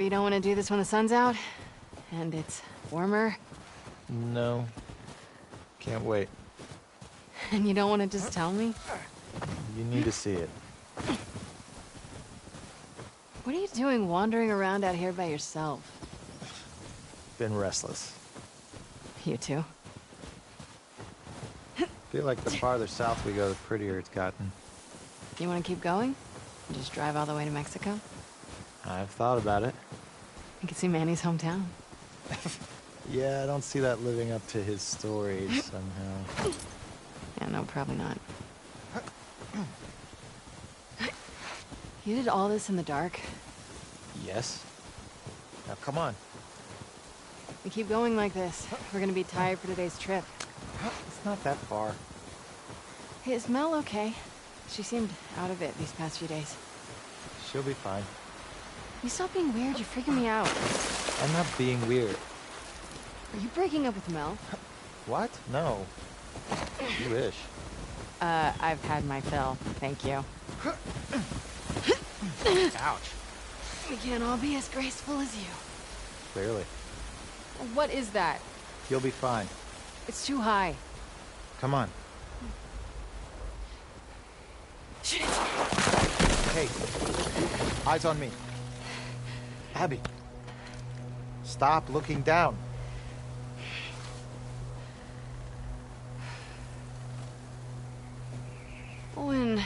You don't want to do this when the sun's out? And it's warmer? No. Can't wait. And you don't want to just tell me? You need to see it. What are you doing wandering around out here by yourself? Been restless. You too? Feel like the farther south we go, the prettier it's gotten. You want to keep going? And just drive all the way to Mexico? I've thought about it. You can see Manny's hometown. Yeah, I don't see that living up to his stories somehow. Yeah, no, probably not. You did all this in the dark? Yes. Now come on. We keep going like this. We're gonna be tired for today's trip. It's not that far. Hey, is Mel okay? She seemed out of it these past few days. She'll be fine. You stop being weird, you're freaking me out. I'm not being weird. Are you breaking up with Mel? What? No. You wish. I've had my fill, thank you. Ouch. We can't all be as graceful as you. Clearly. What is that? You'll be fine. It's too high. Come on. Shit. Hey. Eyes on me. Abby. Stop looking down. Owen,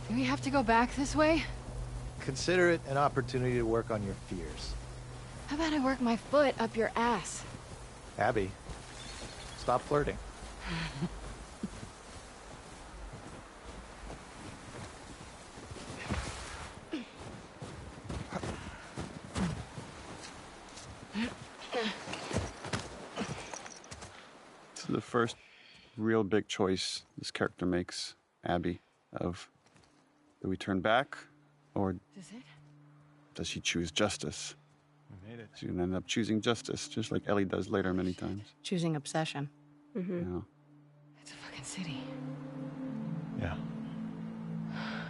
do we have to go back this way? Consider it an opportunity to work on your fears. How about I work my foot up your ass? Abby, stop flirting. This is the first real big choice this character makes, Abby, of do we turn back or Is it? does she choose justice? We made it. She's gonna end up choosing justice, just like Ellie does later many times. Choosing obsession. You know? It's a fucking city. Yeah.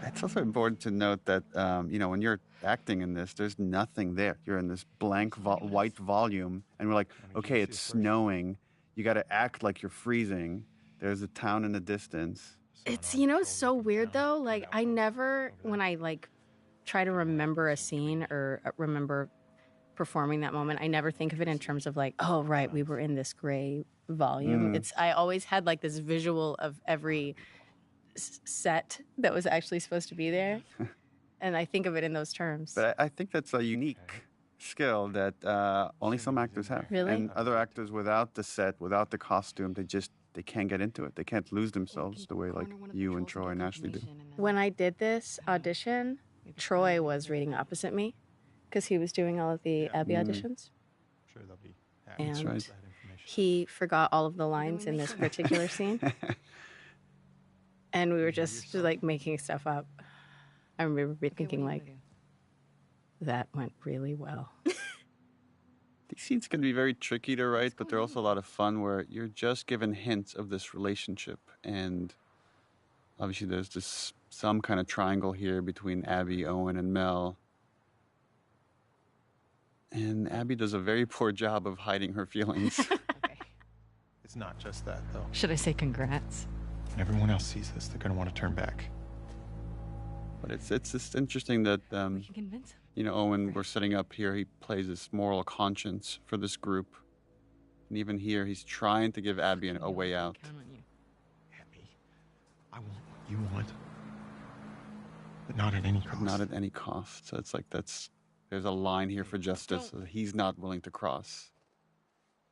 It's also important to note that, you know, when you're acting in this, there's nothing there. You're in this blank white volume, and we're like, okay, it's snowing. You got to act like you're freezing. There's a town in the distance. It's, you know, so weird though. Like, I never, when I like try to remember a scene or remember performing that moment, I never think of it in terms of like, oh, right, we were in this gray volume. I always had like this visual of every set that was actually supposed to be there. And I think of it in those terms. But I think that's a unique skill that only some actors have. Really? And other actors without the set, without the costume, they can't get into it. They can't lose themselves the way like you and Troy and Ashley do. When I did this audition, Troy was reading opposite me because he was doing all of the Abby auditions. Sure, they'll be And right. he forgot all of the lines in this particular scene. And we were just like making stuff up. I remember thinking like, that went really well. These scenes can be very tricky to write, but they're also a lot of fun where you're just given hints of this relationship. And obviously there's this some kind of triangle here between Abby, Owen, and Mel. And Abby does a very poor job of hiding her feelings. Okay. It's not just that, though. Should I say congrats? When everyone else sees this, they're going to want to turn back. But it's just interesting that, We can convince him. you know, Owen, we're setting up here, he plays this moral conscience for this group. And even here, he's trying to give Abby a way out. Count on you. Abby, I want what you want. But not at any cost. Not at any cost. So it's like there's a line here for justice that he's not willing to cross.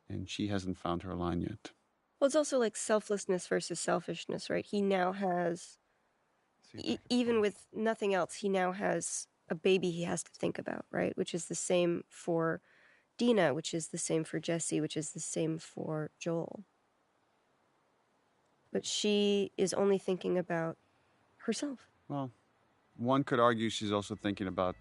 And she hasn't found her line yet. Well, it's also like selflessness versus selfishness, right? He now has, even with nothing else, he now has a baby he has to think about, right? Which is the same for Dina, which is the same for Jesse, which is the same for Joel. But she is only thinking about herself. Well, one could argue she's also thinking about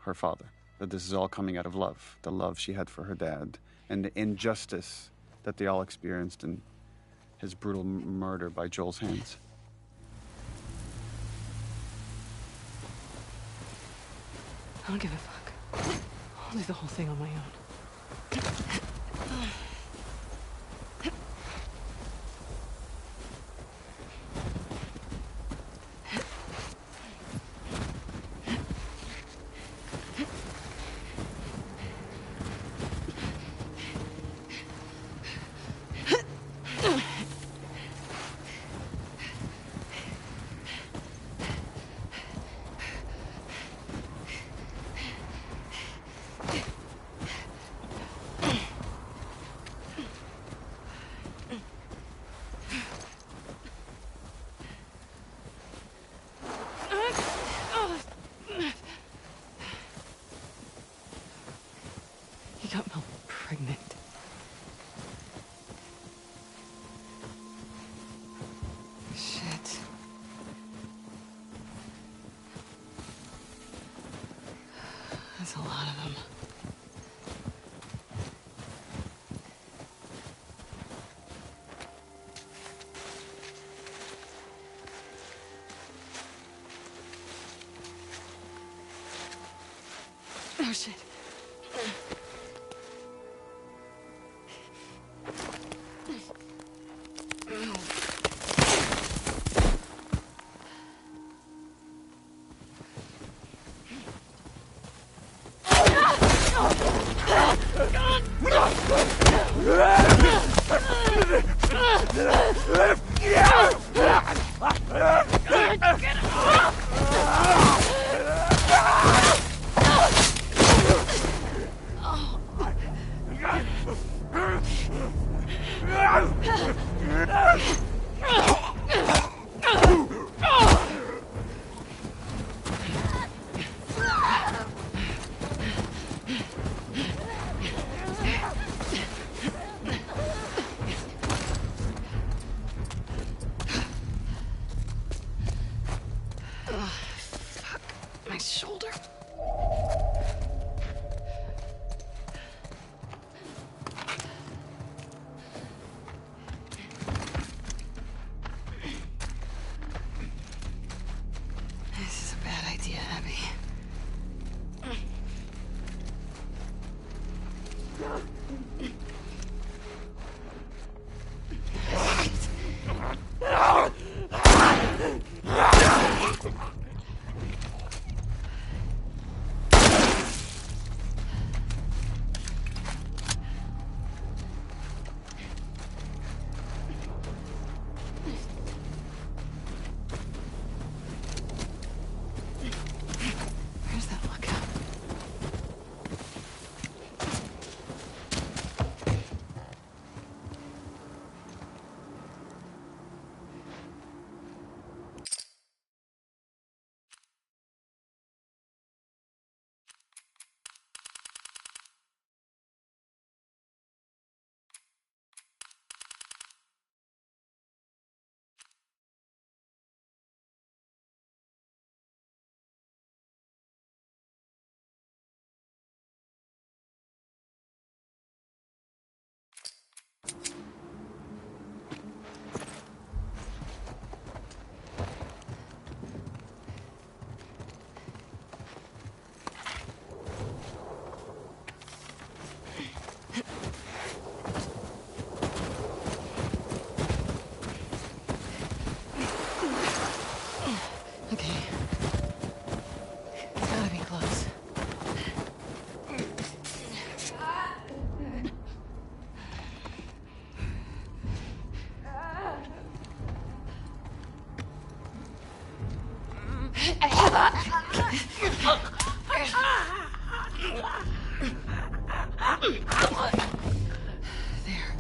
her father, that this is all coming out of love, the love she had for her dad, and the injustice that they all experienced in his brutal murder by Joel's hands. I don't give a fuck. I'll do the whole thing on my own. He got Mel pregnant. Shit. That's a lot of them. Oh shit. My shoulder. This is a bad idea, Abby. Where's that lookout? Okay. It's gotta be close. There.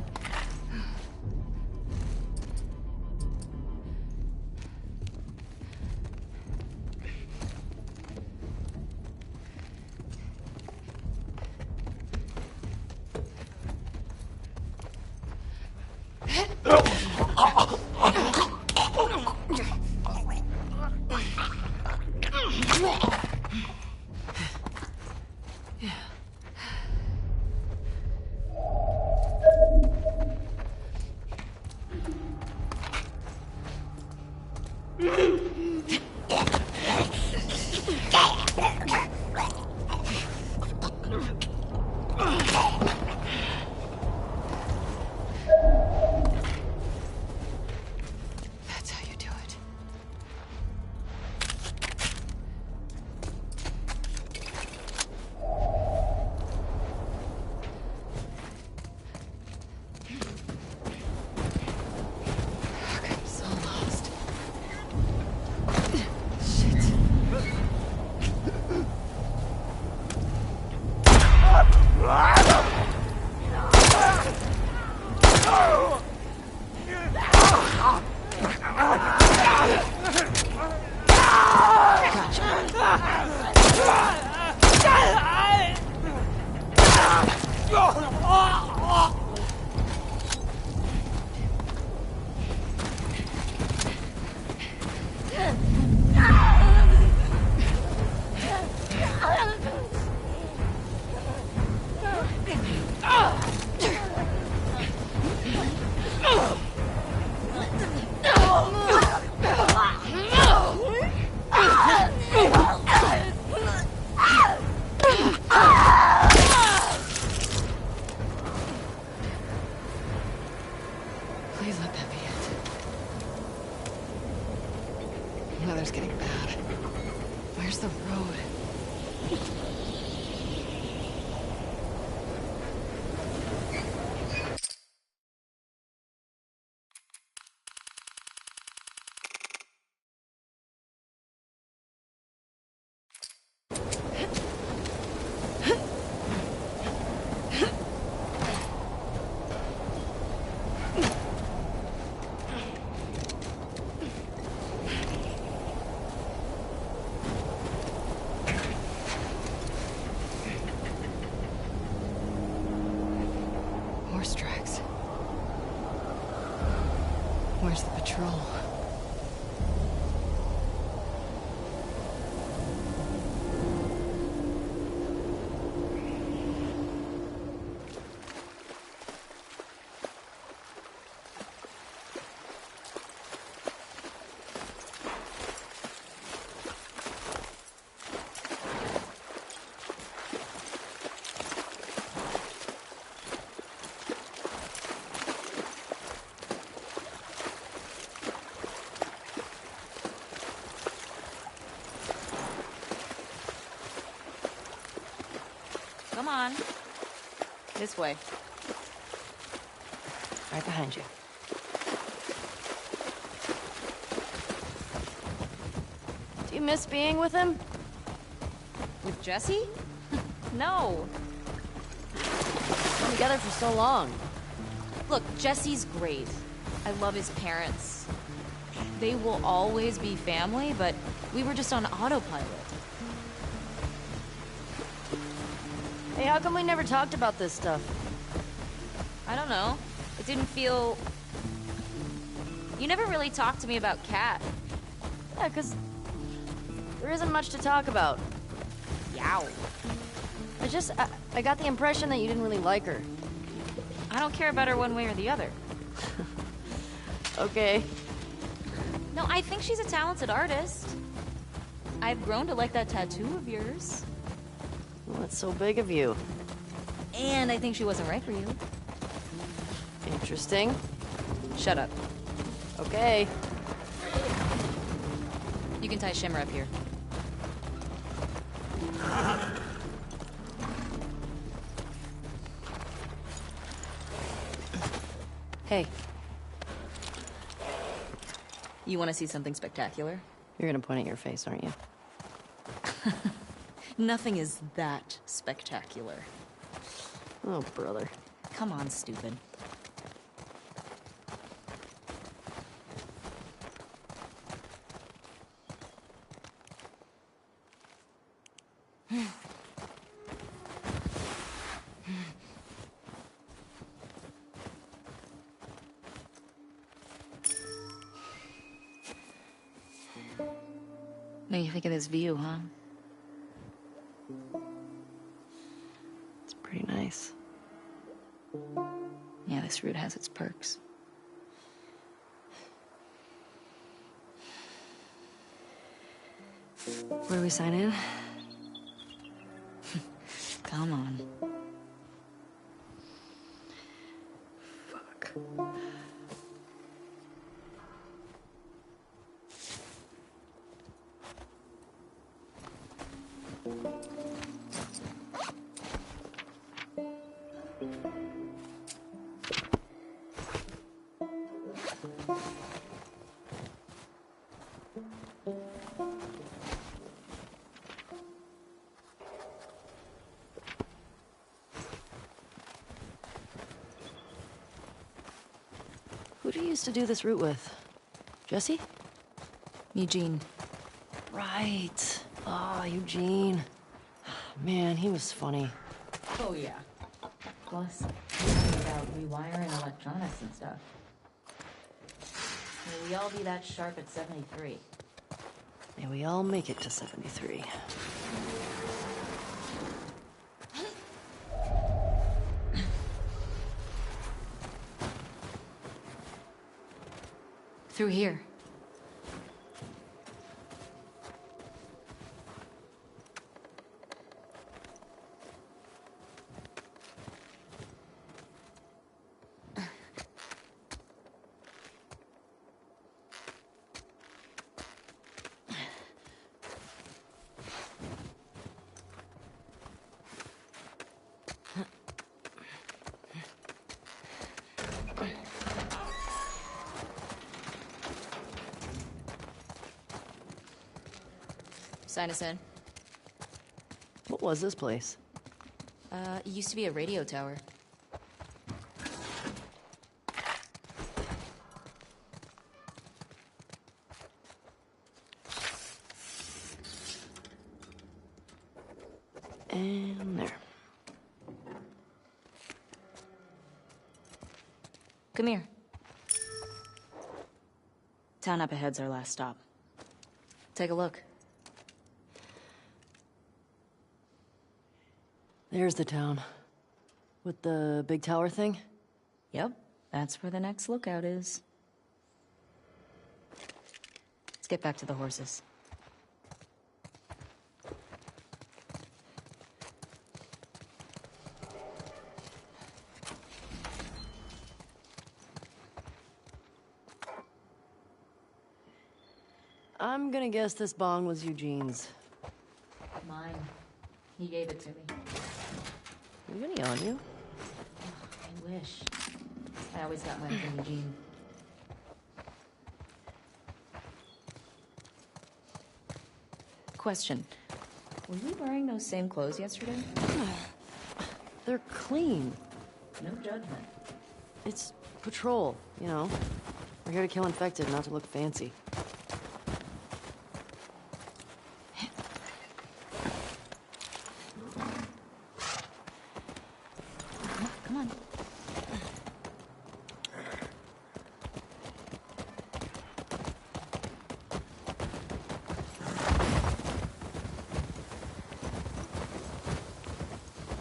Please let that be it. The weather's getting bad. Where's the road? Horse tracks. Where's the patrol? Come on. This way. Right behind you. Do you miss being with him? With Jesse? No. Been together for so long. Look, Jesse's great. I love his parents. They will always be family, but we were just on autopilot. Hey, how come we never talked about this stuff? I don't know. It didn't feel... You never really talked to me about Kat. Yeah, 'cause there isn't much to talk about. Yow. I got the impression that you didn't really like her. I don't care about her one way or the other. Okay. No, I think she's a talented artist. I've grown to like that tattoo of yours. Well, that's so big of you. And I think she wasn't right for you. Interesting. Shut up. Okay. You can tie Shimmer up here. Hey, You want to see something spectacular? you're gonna point at your face, aren't you? Nothing is that spectacular. Oh, brother. Come on, stupid. What do you think of this view, huh? It's pretty nice. Yeah, this route has its perks. Where do we sign in? Come on. Fuck. Who do you used to do this route with? Jesse? Eugene. Right. Oh, Eugene. Man, he was funny. Oh, yeah. Plus, something about rewiring electronics and stuff. May we all be that sharp at 73. May we all make it to 73. Through here. Sign us in. What was this place? It used to be a radio tower. And there. Come here. Town up ahead's our last stop. Take a look. There's the town. With the big tower thing? Yep, that's where the next lookout is. Let's get back to the horses. I'm gonna guess this bong was Eugene's. Mine. He gave it to me. You got any on you? I wish. I always got mine from Eugene. Question. Were you wearing those same clothes yesterday? They're clean. No judgment. It's patrol, you know. We're here to kill infected, not to look fancy. Come on.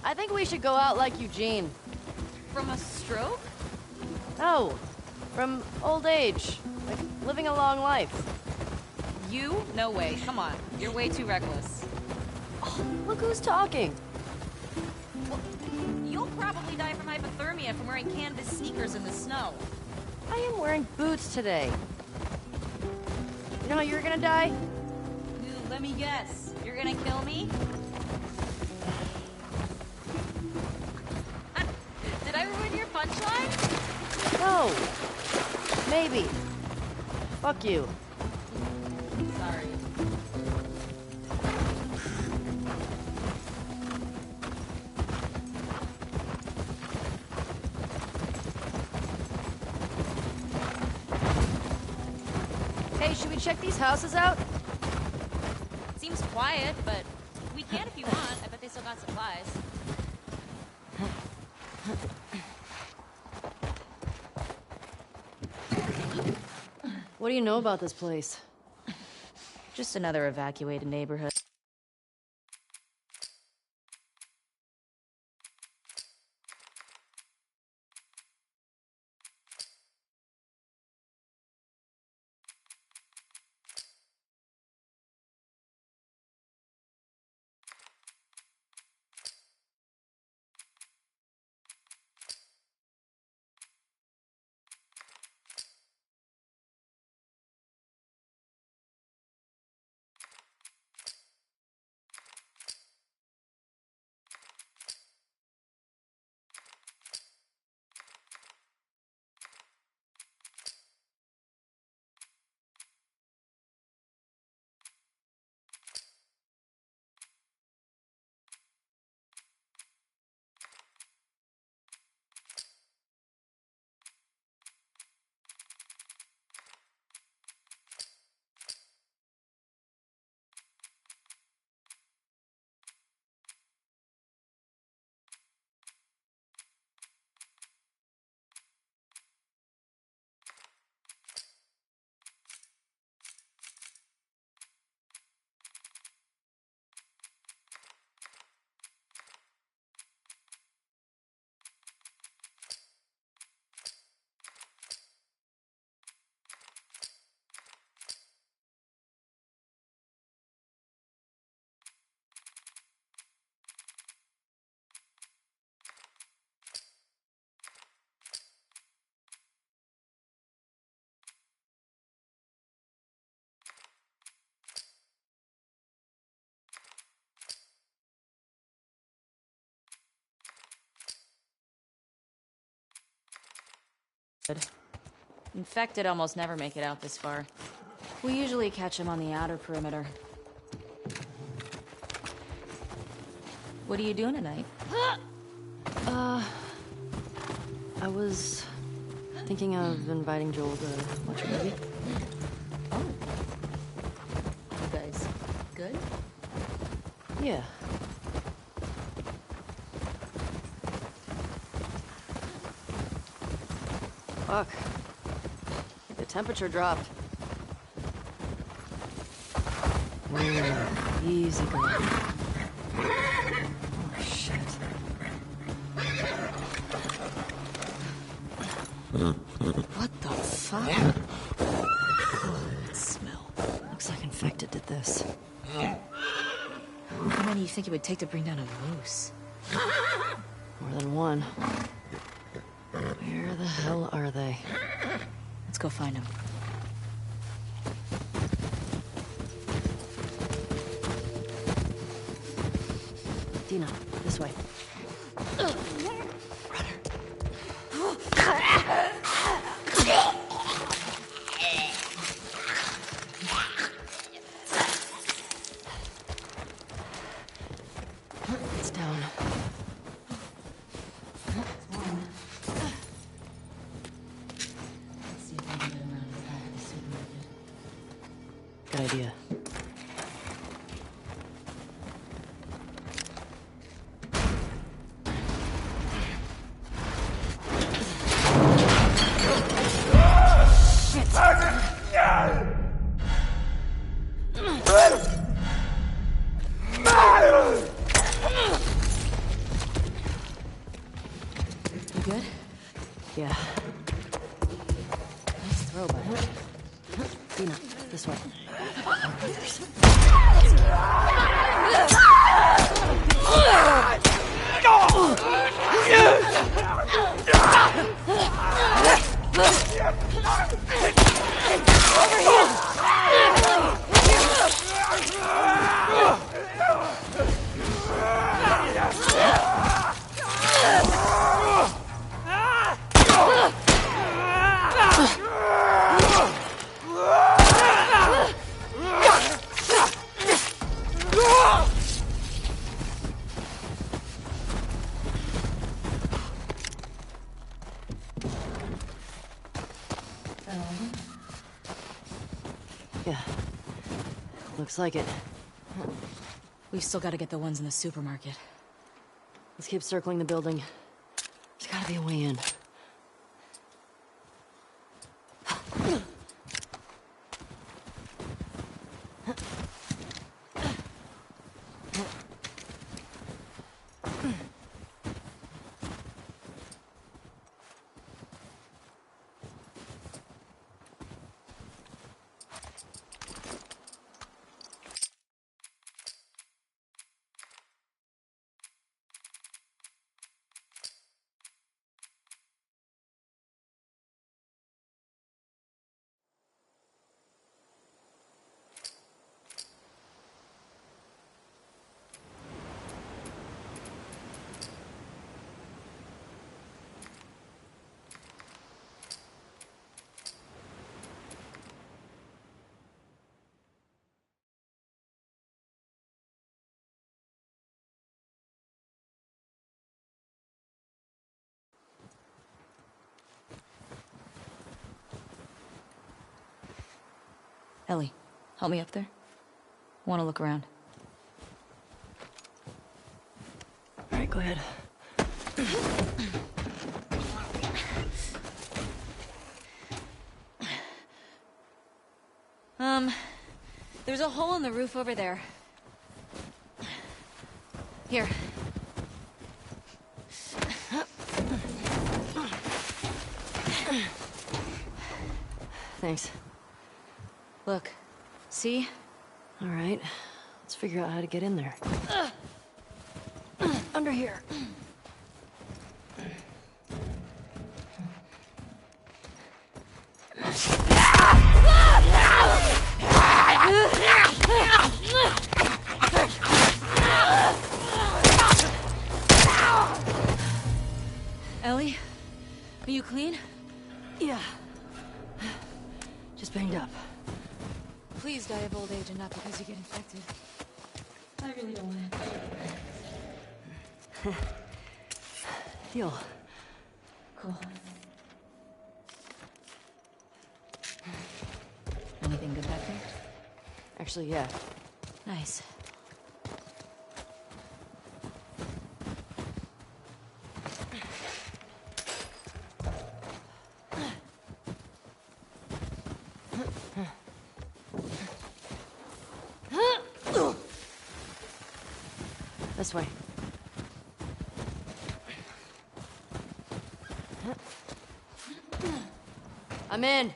I think we should go out like Eugene. From a stroke? No, from old age. Like living a long life. You? No way. Come on. You're way too reckless. Look who's talking. Well, you'll probably die from hypothermia from wearing canvas sneakers in the snow. I am wearing boots today. You know how you're gonna die? Dude, let me guess. You're gonna kill me? Did I ruin your punchline? No. Maybe. Fuck you. Sorry. Hey, should we check these houses out? Seems quiet, but we can if you want. I bet they still got supplies. What do you know about this place? Just another evacuated neighborhood. Infected almost never make it out this far. We usually catch them on the outer perimeter. What are you doing tonight? I was thinking of inviting Joel to watch a movie. Oh. You guys good? Yeah. Fuck. The temperature dropped. Whoa, easy going. Oh, shit. What the fuck? Oh, that smell. Looks like infected did this. How many do you think it would take to bring down a moose? More than one. Where the hell are they? Let's go find them. Dina, this way. It's down. Let's see if we can get around the back of the supermarket. Good idea. You good? Yeah. Nice throw, bud. Dina, this way. Yeah. Looks like it. We've still got to get the ones in the supermarket. Let's keep circling the building. There's gotta be a way in. Ellie, help me up there. I want to look around. All right, go ahead. There's a hole in the roof over there. Here. Thanks. Look. See? All right. Let's figure out how to get in there. Under here. Ellie? Are you clean? Yeah. Just banged up. Please die of old age and not because you get infected. I really don't want to. Deal. Cool. Anything good back there? Actually, yeah. Nice. This way. I'm in.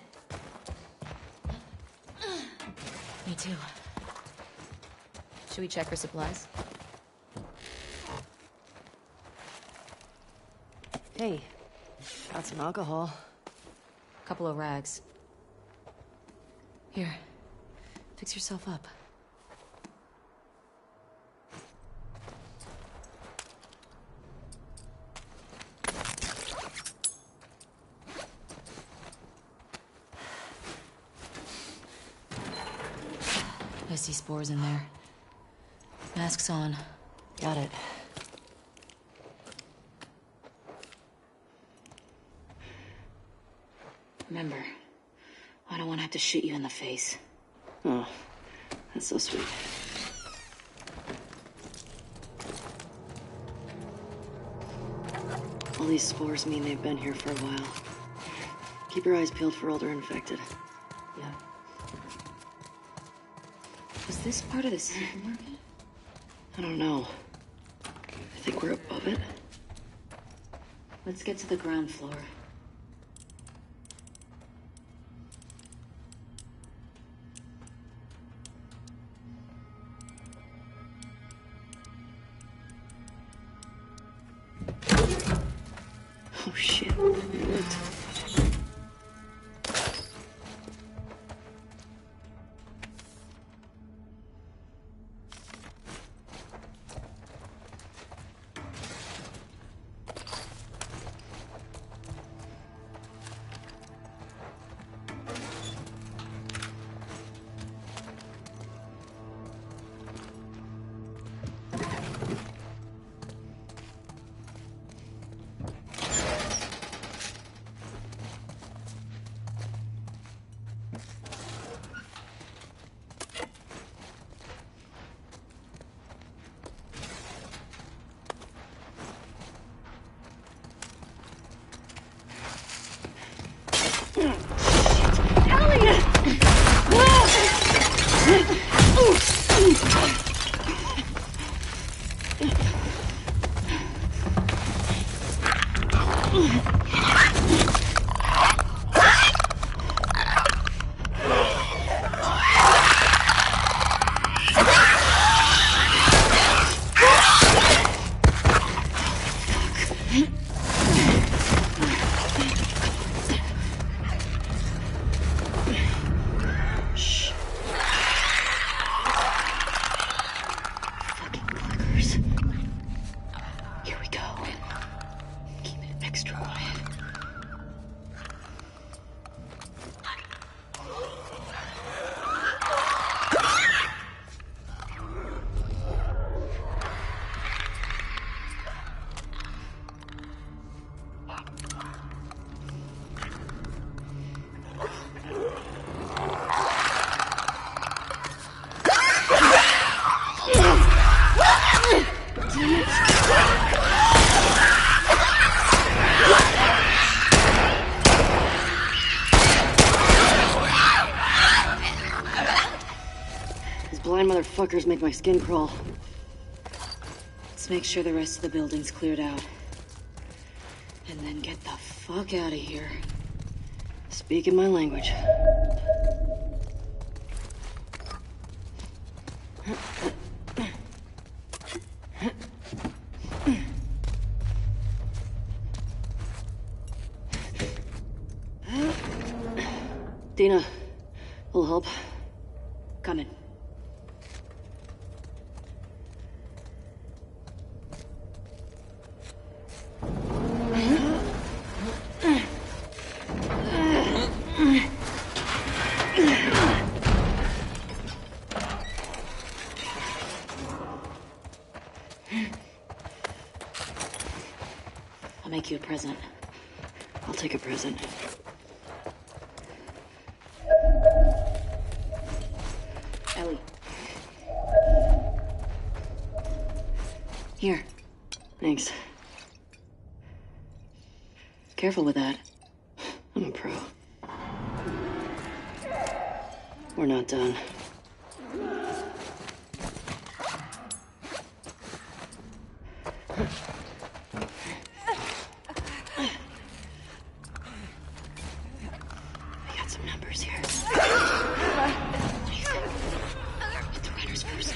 Me too. Should we check for supplies? Hey, got some alcohol. Couple of rags. Here, fix yourself up. I see spores in there. Masks on. Got it. Remember, I don't want to have to shoot you in the face. Oh, that's so sweet. All these spores mean they've been here for a while. Keep your eyes peeled for older infected. Yeah. Was this part of the supermarket? I don't know. I think we're above it. Let's get to the ground floor. Oh shit, it worked. Blind motherfuckers make my skin crawl. Let's make sure the rest of the building's cleared out. And then get the fuck out of here. Speaking my language. Dina, will help. Coming. I'll make you a present. I'll take a present. Ellie. Here. Thanks. Careful with that. I'm a pro. We're not done. I got some numbers here. What do you think? Get the writers first.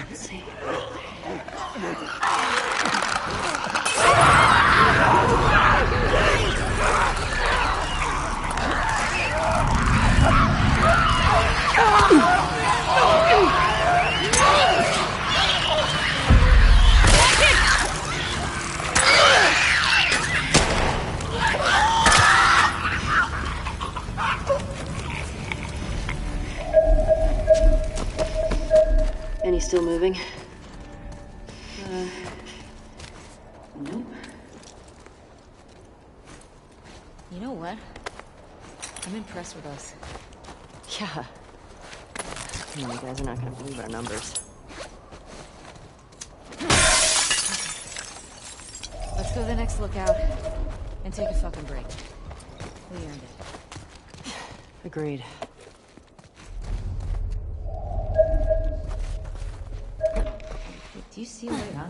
Let's see. Any still moving? Nope. You know what? I'm impressed with us. Yeah. No, you guys are not gonna believe our numbers. Let's go to the next lookout and take a fucking break. We earned it. Agreed. Do you see a way out?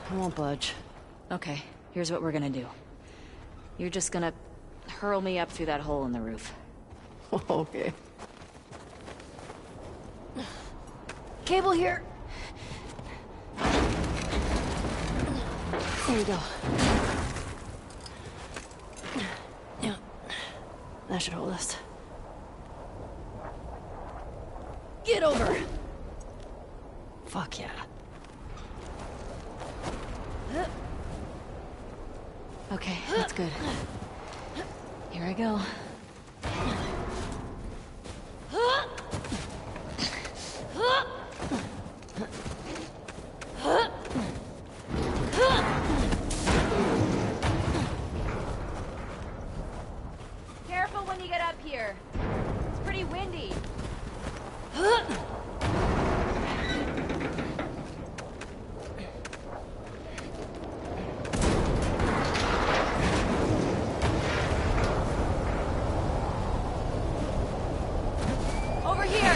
I won't budge. Okay, here's what we're gonna do. You're just gonna hurl me up through that hole in the roof. Okay. Cable here! There you go. Yeah. That should hold us. Get over! Fuck yeah. Okay, that's good. Here I go. Careful when you get up here. It's pretty windy. Over here!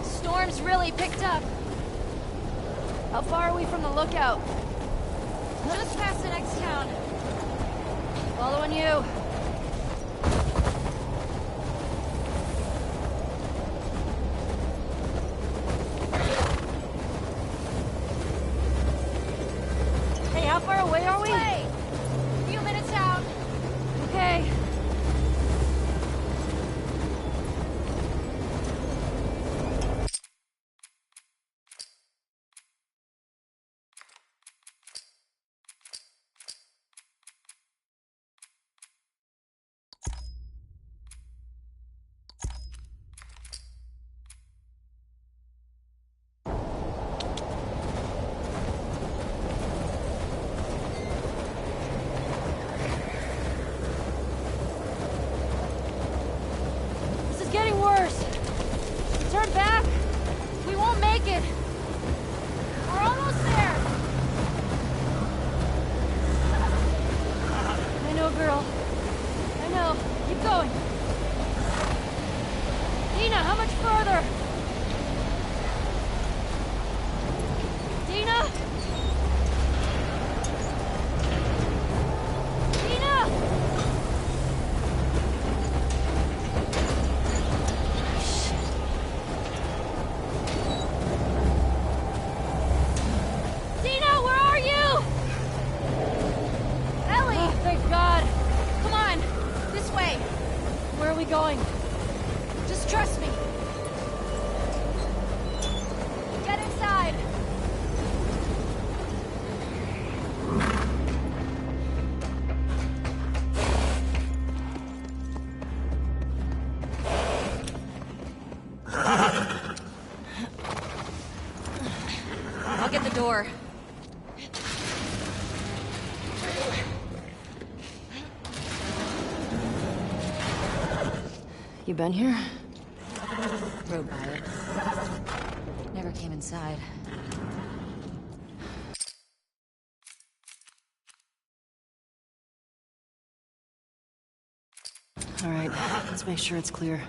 Storm's really picked up. How far are we from the lookout? Just past the next town. Following you. Hey, how far away are we? A few minutes out. Okay. how much further? Dina? Dina! Dina, where are you? Ellie! Oh, thank God. Come on, this way. Where are we going? Just trust me. Get inside. I'll get the door. You been here? Rode by it. Never came inside. All right, let's make sure it's clear.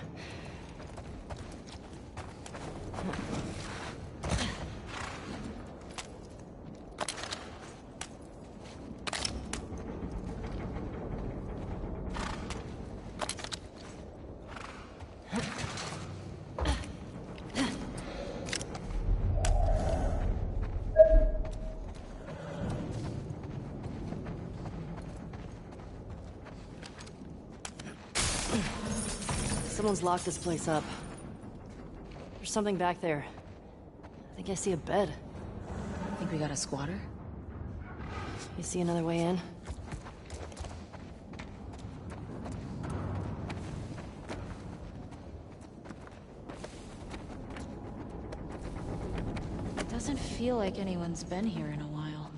Someone's locked this place up. There's something back there. I think I see a bed. Think we got a squatter? You see another way in? It doesn't feel like anyone's been here in a while.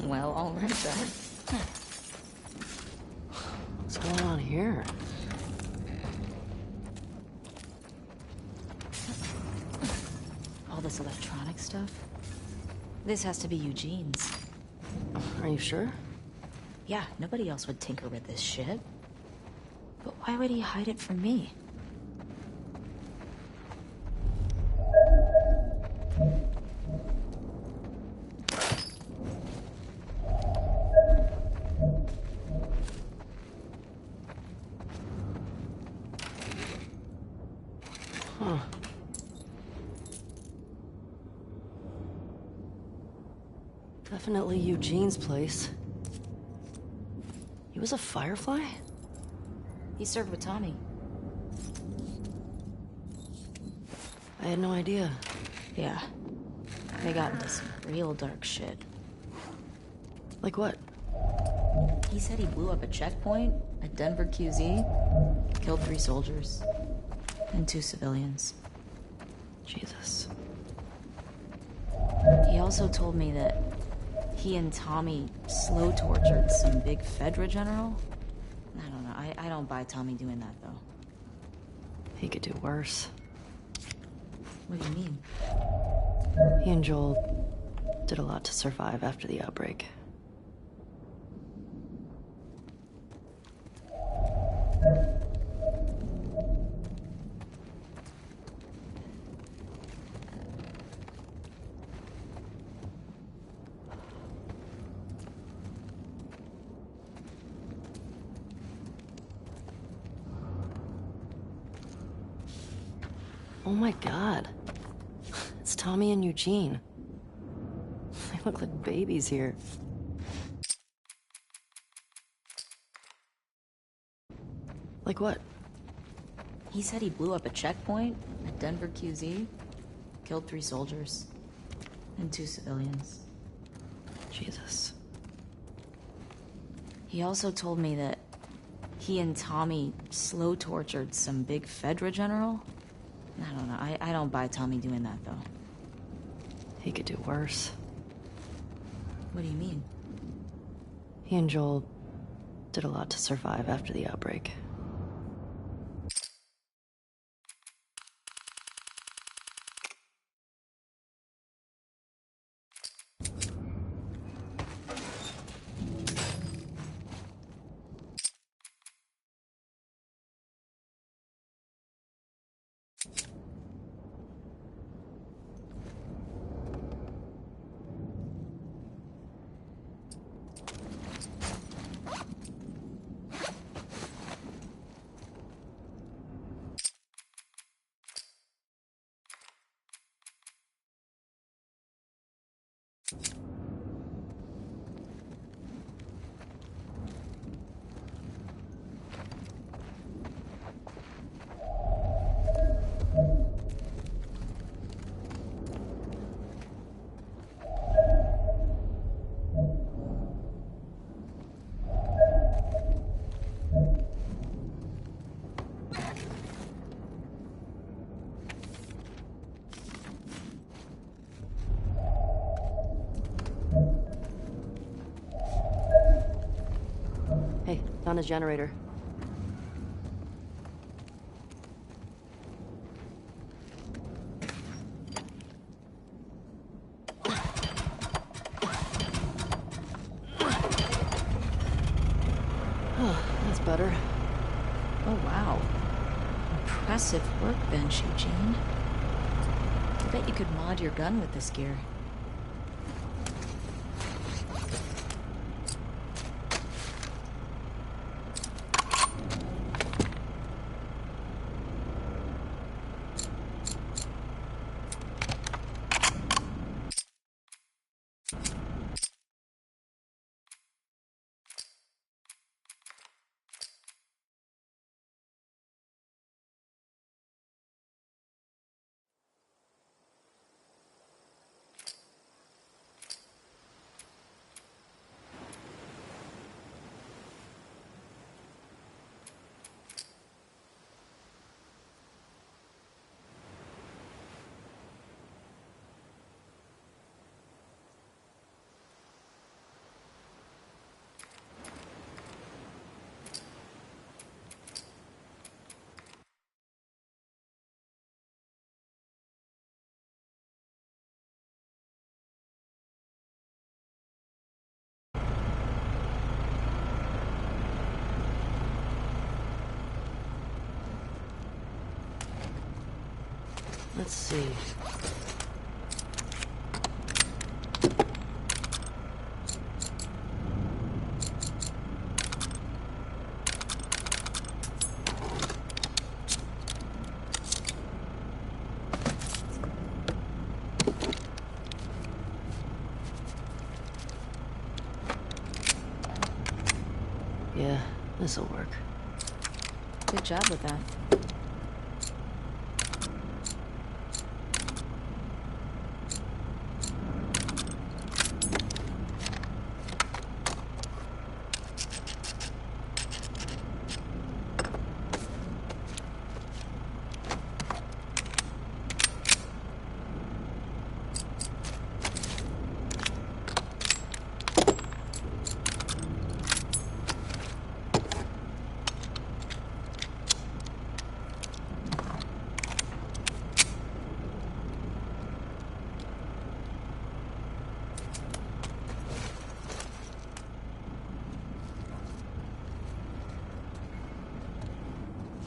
Well, all right then. What's going on here? All this electronic stuff? This has to be Eugene's. Are you sure? Yeah, nobody else would tinker with this shit. But why would he hide it from me? Huh. Definitely Eugene's place. He was a Firefly? He served with Tommy. I had no idea. Yeah. They got into some real dark shit. Like what? He said he blew up a checkpoint at Denver QZ, killed 3 soldiers, and 2 civilians. Jesus. He also told me that he and Tommy slow tortured some big Fedra general. I don't know. I don't buy Tommy doing that, though. He could do worse. What do you mean? He and Joel did a lot to survive after the outbreak. Oh my God. It's Tommy and Eugene. They look like babies here. Like what? He said he blew up a checkpoint at Denver QZ, killed 3 soldiers, and 2 civilians. Jesus. He also told me that he and Tommy slow tortured some big Fedra general. I don't know. I don't buy Tommy doing that, though. He could do worse. What do you mean? He and Joel did a lot to survive after the outbreak. Hey, found his generator. Oh, that's better. Oh, wow. Impressive workbench, Eugene. I bet you could mod your gun with this gear. Let's see. Yeah, this'll work. Good job with that.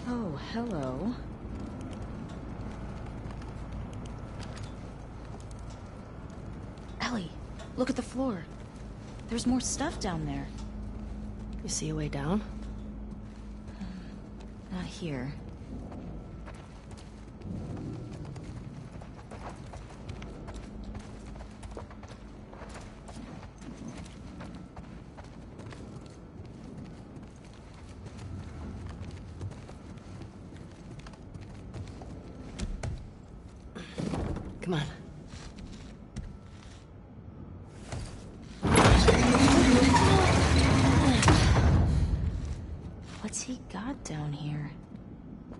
Oh, hello. Ellie, look at the floor. There's more stuff down there. You see a way down? Not here. Come on. What's he got down here?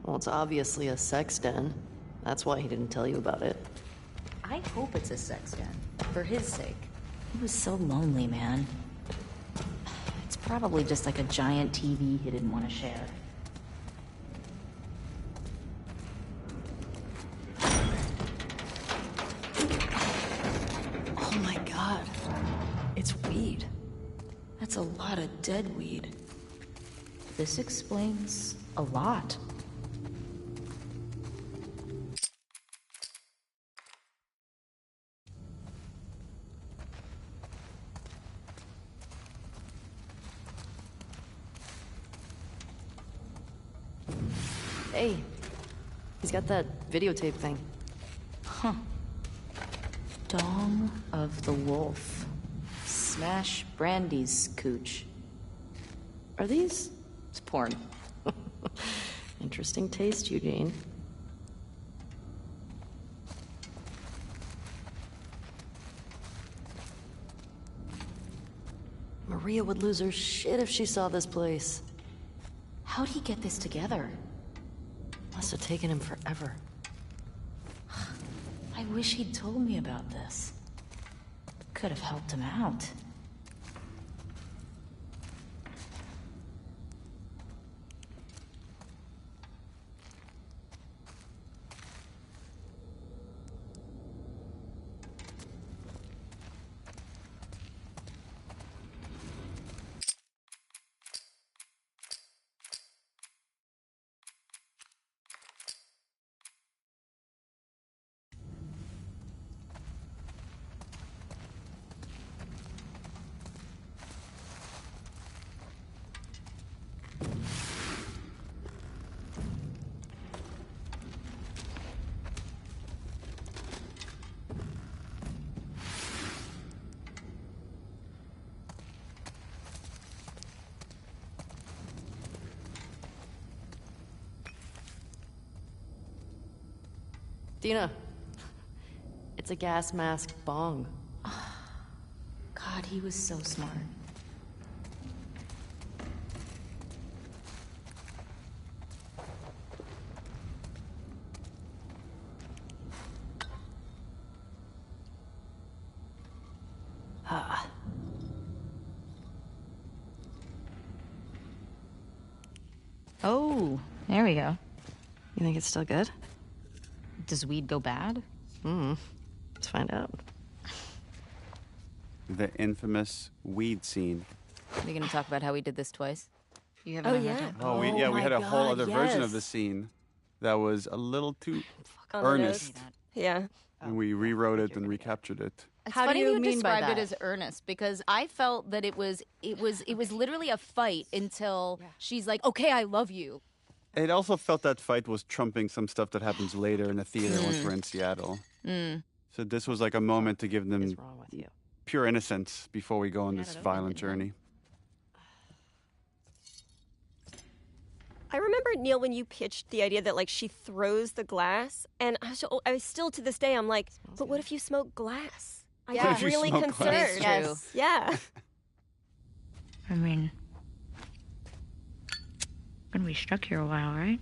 Well, it's obviously a sex den. That's why he didn't tell you about it. I hope it's a sex den. For his sake. He was so lonely, man. It's probably just like a giant TV he didn't want to share. Oh my god. It's weed. That's a lot of dead weed. This explains a lot. Hey, he's got that videotape thing. Huh. Dong of the Wolf. Smash Brandy's cooch. Are these? It's porn. Interesting taste, Eugene. Maria would lose her shit if she saw this place. How'd he get this together? Must have taken him forever. I wish he'd told me about this. Could have helped him out. Dina, it's a gas mask bong. God, he was so smart. Ah. Oh, there we go. You think it's still good? Does weed go bad? Let's find out. The infamous weed scene. Are you gonna talk about how we did this twice? You haven't Oh, ever yeah. done- Oh, we my had a whole God, other version of yes. the scene. that was a little too On the earnest. nose. Yeah. And we rewrote it and recaptured it. It's How do funny you you mean by described it that? as earnest because I felt that it was literally a fight until she's like, "Okay, I love you." It also felt that fight was trumping some stuff that happens later in the theater once we're in Seattle. So this was like a moment to give them What's wrong with you? pure innocence before we go on this violent journey. I remember, Neil, when you pitched the idea that, like, she throws the glass, and I was still, to this day, I'm like, but what if you smoke glass? I What get if you really smoke glass? concerned. Yes. Yeah. I mean, gonna be stuck here a while, right?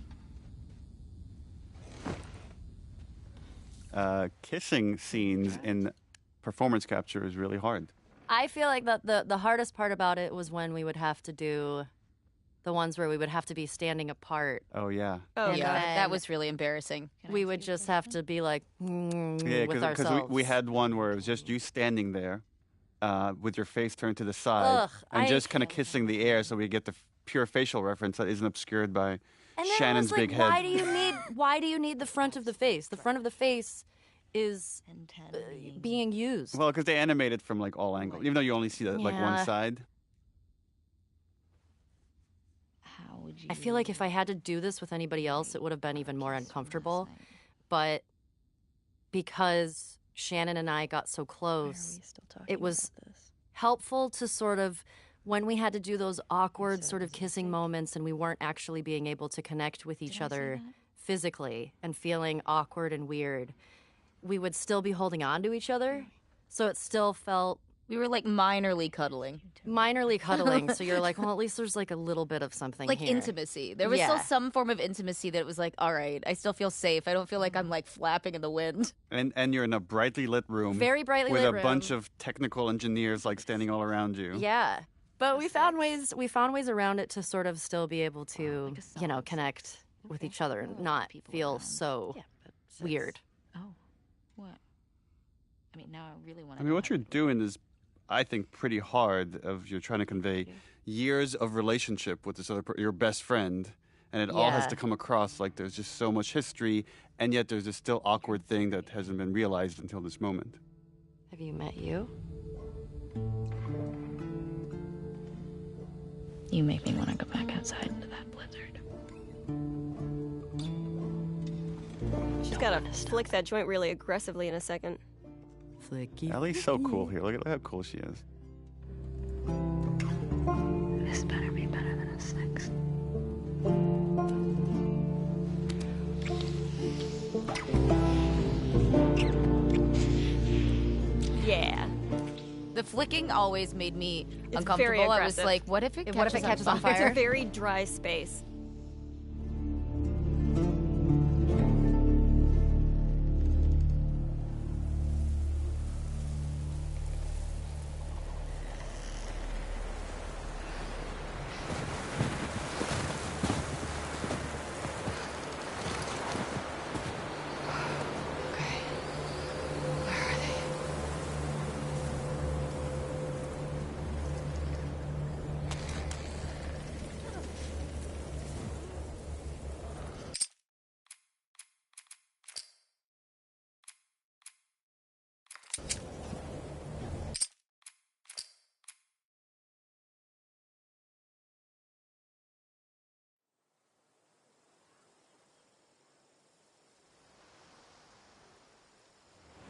Kissing scenes in performance capture is really hard. I feel like that the hardest part about it was when we would have to do the ones where we would have to be standing apart. Oh, yeah. Oh, And Yeah, then that was really embarrassing. we would just have to be like Yeah, with because ourselves. we had one where it was just you standing there with your face turned to the side Ugh, and I just kind of can't. kissing the air so we get the pure facial reference that isn't obscured by And then Shannon's it was like, big head. why do you need the front of the face? The front of the face is being used. Well, because they animate it from like all angles, even though you only see like one Yeah. side. How would you? I feel like if I had to do this with anybody else, it would have been even more uncomfortable. But because Shannon and I got so close, it was helpful to sort of, when we had to do those awkward sort of kissing moments and we weren't actually being able to connect with each other physically and feeling awkward and weird, we would still be holding on to each other. So it still felt We were like minorly cuddling, minorly cuddling. So you're like, well, at least there's like a little bit of something like here. intimacy. There was still Yeah. some form of intimacy that was like, all right, I still feel safe. I don't feel like I'm like flapping in the wind. And you're in a brightly lit room. Very brightly with lit a room. bunch of technical engineers like standing all around you. Yeah. But we found ways around it to sort of still be able to, connect with each other and not feel so weird. Oh, what? I mean, now I really want to. I mean, what you're doing is, I think, pretty hard. You're trying to convey years of relationship with this other your best friend, and it all has Yeah. to come across like there's just so much history, and yet there's this still awkward thing that hasn't been realized until this moment. Have you met you? You make me want to go back outside into that blizzard. She's got to flick that joint really aggressively in a second. Flicky. Ellie's so cool here. Look at how cool she is. This better be better than a 6. Yeah. The flicking always made me It's uncomfortable. very I was aggressive. like, what if it catches on It's a fire? very dry space.